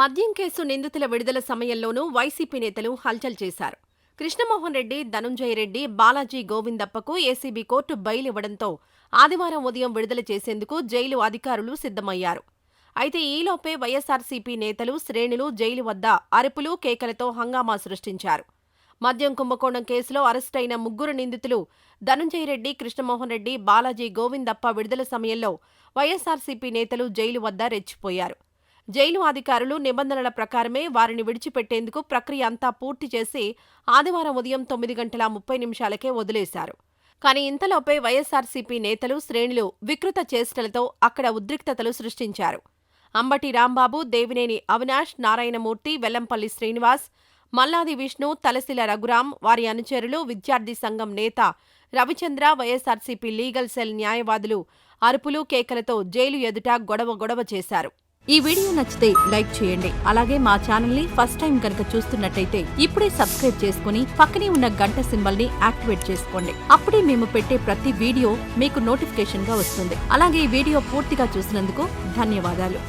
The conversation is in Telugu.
మద్యం కేసు నిందితుల విడుదల సమయంలోనూ వైసీపీ నేతలు హల్చల్ చేశారు. కృష్ణమోహన్ రెడ్డి, ధనుంజయ రెడ్డి, బాలాజీ గోవిందప్పకు ఏసీబీ కోర్టు బెయిల్ ఇవ్వడంతో ఆదివారం ఉదయం విడుదల చేసేందుకు జైలు అధికారులు సిద్ధమయ్యారు. అయితే ఈలోపే వైఎస్సార్సీపీ నేతలు, శ్రేణులు జైలు వద్ద అరుపులు, కేకలతో హంగామా సృష్టించారు. మద్యం కుంభకోణం కేసులో అరెస్టైన ముగ్గురు నిందితులు ధనుంజయ రెడ్డి, కృష్ణమోహన్ రెడ్డి, బాలాజీ గోవిందప్ప విడుదల సమయంలో వైఎస్సార్సీపీ నేతలు జైలు వద్ద రెచ్చిపోయారు. జైలు అధికారులు నిబంధనల ప్రకారమే వారిని విడిచిపెట్టేందుకు ప్రక్రియ అంతా పూర్తి చేసి ఆదివారం ఉదయం 9:30 వదిలేశారు. కానీ ఇంతలోపే వైఎస్సార్సీపీ నేతలు, శ్రేణులు వికృత చేష్టలతో అక్కడ ఉద్రిక్తతలు సృష్టించారు. అంబటి రాంబాబు, దేవినేని అవినాష్, నారాయణమూర్తి, వెల్లంపల్లి శ్రీనివాస్, మల్లాది విష్ణు, తలసిల రఘురాం, వారి అనుచరులు, విద్యార్థి సంఘం నేత రవిచంద్ర, వైఎస్సార్సీపీ లీగల్ సెల్ న్యాయవాదులు అరుపులు, కేకలతో జైలు ఎదుట గొడవ చేశారు. ఈ వీడియో నచ్చితే లైక్ చేయండి. అలాగే మా ఛానల్ ని ఫస్ట్ టైం కనుక చూస్తున్నట్టయితే ఇప్పుడే సబ్స్క్రైబ్ చేసుకుని పక్కనే ఉన్న గంట సింబల్ ని యాక్టివేట్ చేసుకోండి. అప్పుడే మేము పెట్టే ప్రతి వీడియో మీకు నోటిఫికేషన్ గా వస్తుంది. అలాగే ఈ వీడియో పూర్తిగా చూసినందుకు ధన్యవాదాలు.